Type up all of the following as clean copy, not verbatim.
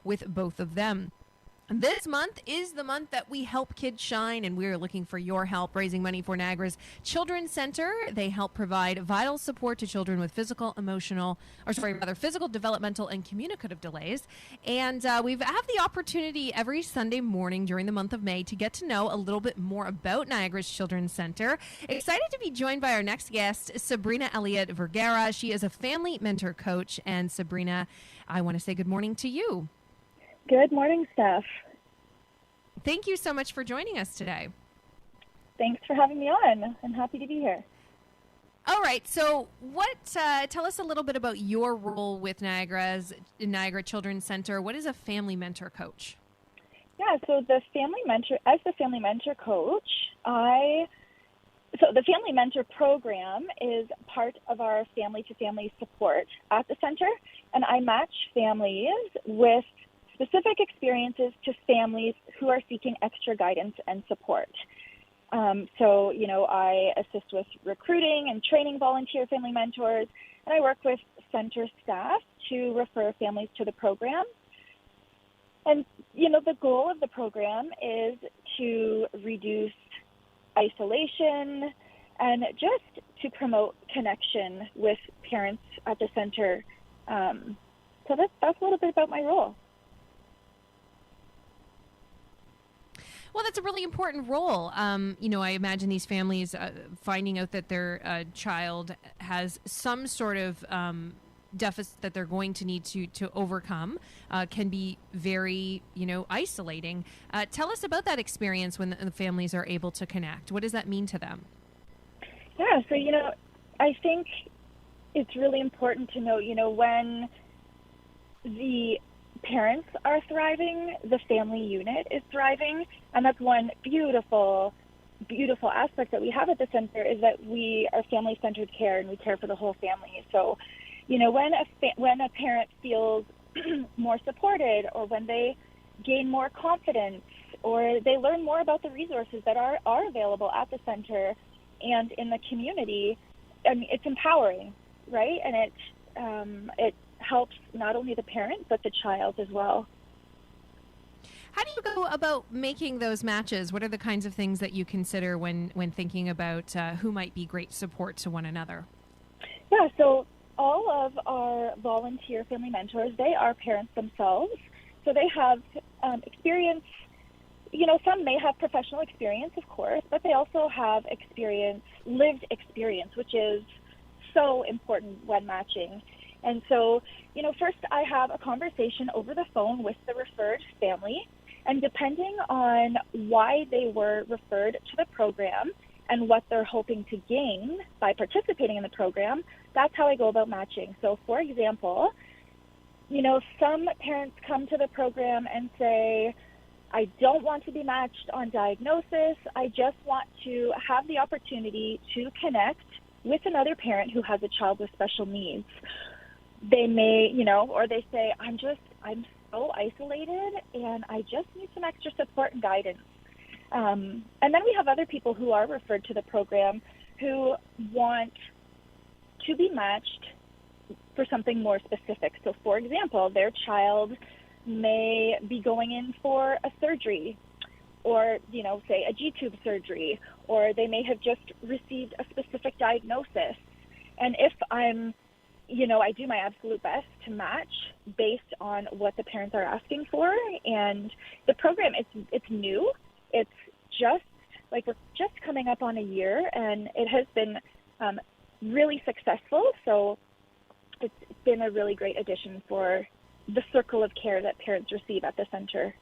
with both of them. This month is the month that we help kids shine, and we're looking for your help raising money for Niagara's Children's Center. They help provide vital support to children with physical, developmental, and communicative delays. And we have the opportunity every Sunday morning during the month of May to get to know a little bit more about Niagara's Children's Center. Excited to be joined by our next guest, Sabrina Elliott Vergara. She is a family mentor coach. And Sabrina, I want to say good morning to you. Good morning, Steph. Thank you so much for joining us today. Thanks for having me on. I'm happy to be here. All right. So tell us a little bit about your role with Niagara Children's Center. What is a family mentor coach? Yeah, so as the family mentor coach, the family mentor program is part of our family-to-family support at the center, and I match families with specific experiences to families who are seeking extra guidance and support. I assist with recruiting and training volunteer family mentors, and I work with center staff to refer families to the program. And, the goal of the program is to reduce isolation and just to promote connection with parents at the center. So that's a little bit about my role. Well, that's a really important role. I imagine these families finding out that their child has some sort of deficit that they're going to need to overcome can be very, isolating. Tell us about that experience when the families are able to connect. What does that mean to them? Yeah, so, I think it's really important to know, when the parents are thriving, the family unit is thriving, and that's one beautiful aspect that we have at the center is that we are family-centered care and we care for the whole family. So, when a parent feels more supported, or when they gain more confidence, or they learn more about the resources that are available at the center and in the community, I mean, it's empowering, right? And it helps not only the parent, but the child as well. How do you go about making those matches? What are the kinds of things that you consider when thinking about who might be great support to one another? Yeah, so all of our volunteer family mentors, they are parents themselves. So they have experience, some may have professional experience, of course, but they also have lived experience, which is so important when matching. And so, first I have a conversation over the phone with the referred family, and depending on why they were referred to the program and what they're hoping to gain by participating in the program, that's how I go about matching. So, for example, some parents come to the program and say, I don't want to be matched on diagnosis. I just want to have the opportunity to connect with another parent who has a child with special needs. They may, or they say, I'm so isolated and I just need some extra support and guidance. And then we have other people who are referred to the program who want to be matched for something more specific. So, for example, their child may be going in for a surgery, or, say a G-tube surgery, or they may have just received a specific diagnosis. And if I do my absolute best to match based on what the parents are asking for. And the program, it's new. It's we're just coming up on a year, and it has been really successful. So it's been a really great addition for the circle of care that parents receive at the center.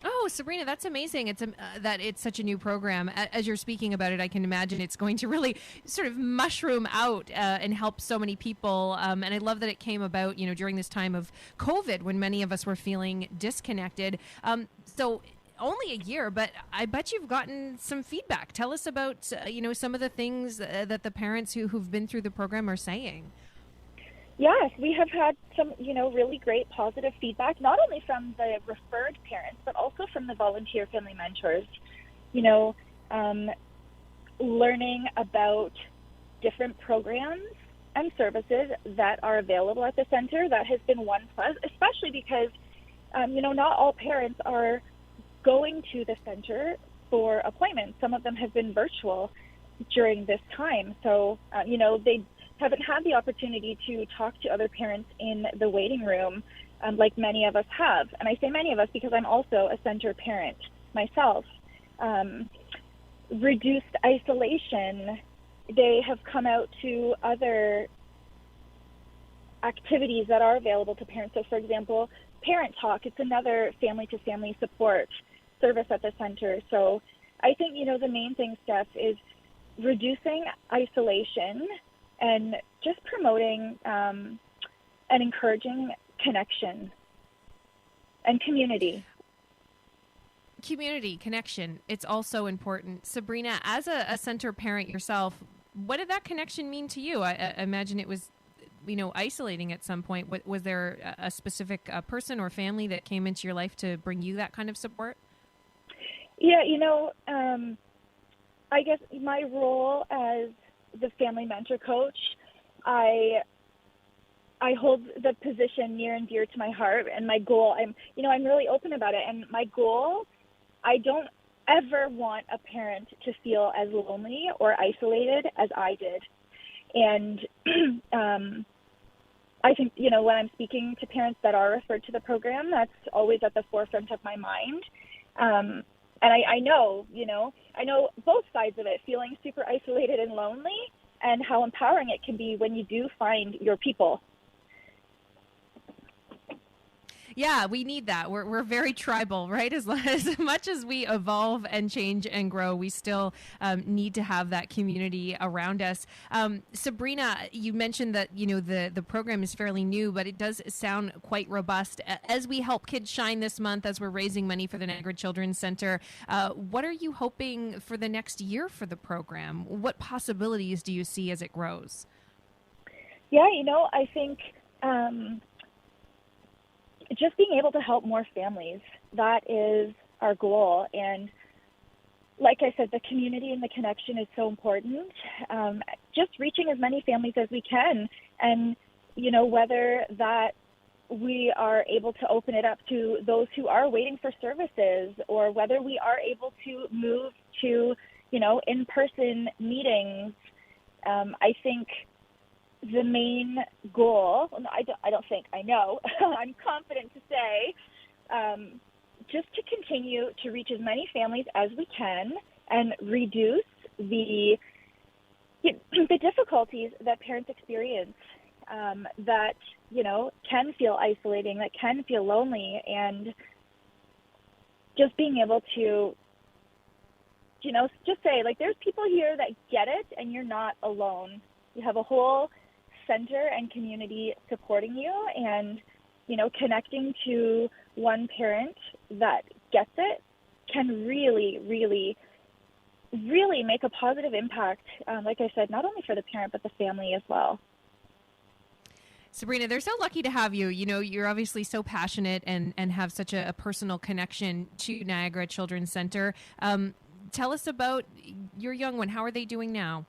Oh, Sabrina, that's amazing. It's that it's such a new program. As you're speaking about it, I can imagine it's going to really sort of mushroom out and help so many people. And I love that it came about, during this time of COVID when many of us were feeling disconnected. So only a year, but I bet you've gotten some feedback. Tell us about, some of the things that the parents who've been through the program are saying. Yes, we have had some, really great positive feedback, not only from the referred parents, but also from the volunteer family mentors, learning about different programs and services that are available at the center. That has been one plus, especially because, not all parents are going to the center for appointments. Some of them have been virtual during this time. So, they haven't had the opportunity to talk to other parents in the waiting room like many of us have. And I say many of us because I'm also a center parent myself. Reduced isolation. They have come out to other activities that are available to parents. So, for example, Parent Talk, it's another family-to-family support service at the center. So I think, the main thing, Steph, is reducing isolation and just promoting and encouraging connection and community. Community connection, it's also important. Sabrina, as a center parent yourself, what did that connection mean to you? I imagine it was, isolating at some point. Was there a specific person or family that came into your life to bring you that kind of support? Yeah, I guess my role as the family mentor coach, I hold the position near and dear to my heart, and my goal, I'm really open about it. And my goal, I don't ever want a parent to feel as lonely or isolated as I did. And I think, when I'm speaking to parents that are referred to the program, that's always at the forefront of my mind. And I know both sides of it, feeling super isolated and lonely, and how empowering it can be when you do find your people. Yeah, we need that. We're very tribal, right? As much as we evolve and change and grow, we still need to have that community around us. Sabrina, you mentioned that the program is fairly new, but it does sound quite robust. As we help kids shine this month, as we're raising money for the Niagara Children's Center, what are you hoping for the next year for the program? What possibilities do you see as it grows? Yeah, I think just being able to help more families, that is our goal. And like I said, the community and the connection is so important. Just reaching as many families as we can. And, whether that we are able to open it up to those who are waiting for services, or whether we are able to move to, in-person meetings, I think the main goal, I know, I'm confident to say, just to continue to reach as many families as we can and reduce the difficulties that parents experience that, can feel isolating, that can feel lonely, and just being able to, just say, there's people here that get it and you're not alone. You have a whole center and community supporting you, and connecting to one parent that gets it can really, really, really make a positive impact, like I said, not only for the parent but the family as well. Sabrina, they're so lucky to have you. You're obviously so passionate and have such a personal connection to Niagara Children's Center. Tell us about your young one. How are they doing now?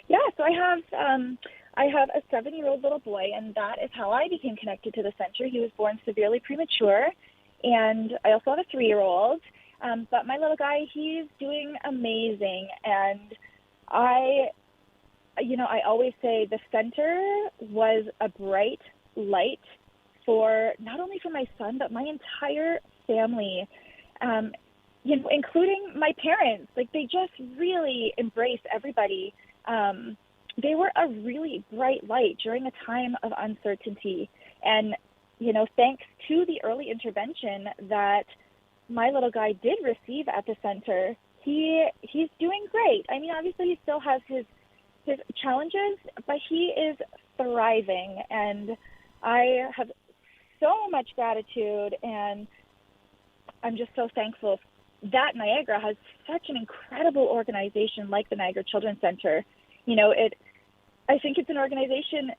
Yeah, so I have a 7-year-old little boy, and that is how I became connected to the center. He was born severely premature, and I also have a 3-year-old. But my little guy, he's doing amazing, and I always say the center was a bright light for not only for my son, but my entire family, including my parents. They just really embraced everybody. They were a really bright light during a time of uncertainty. And, thanks to the early intervention that my little guy did receive at the center, he's doing great. I mean, obviously he still has his challenges, but he is thriving. And I have so much gratitude, and I'm just so thankful that Niagara has such an incredible organization like the Niagara Children's Center. I think it's an organization.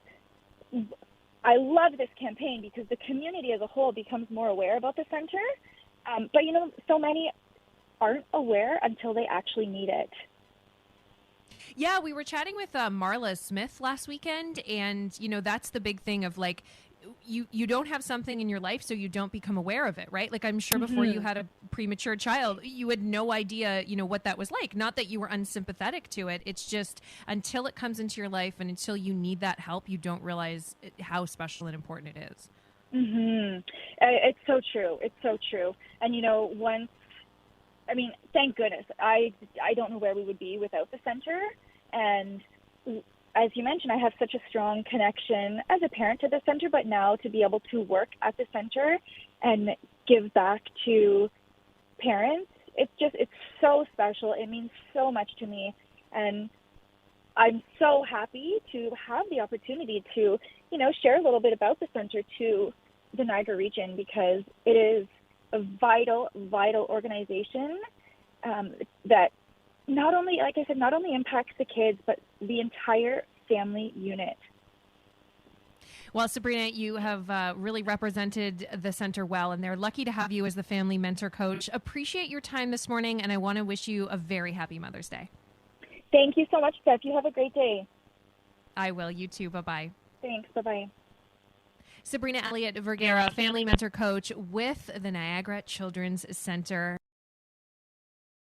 I love this campaign because the community as a whole becomes more aware about the center. But so many aren't aware until they actually need it. Yeah, we were chatting with Marla Smith last weekend, and that's the big thing of like you don't have something in your life, so you don't become aware of it, right? Like I'm sure before you had a premature child, you had no idea, what that was like. Not that you were unsympathetic to it. It's just until it comes into your life and until you need that help, you don't realize how special and important it is. It's so true. It's so true. And thank goodness. I don't know where we would be without the center. And as you mentioned, I have such a strong connection as a parent to the center, but now to be able to work at the center and give back to parents, it's so special. It means so much to me. And I'm so happy to have the opportunity to, share a little bit about the center to the Niagara region, because it is a vital, vital organization that not only impacts the kids, but the entire family unit. Well, Sabrina, you have really represented the center well, and they're lucky to have you as the family mentor coach. Appreciate your time this morning, and I want to wish you a very happy Mother's Day. Thank you so much, Steph. You have a great day. I will. You too. Bye-bye. Thanks. Bye-bye. Sabrina Elliott Vergara, family mentor coach with the Niagara Children's Center.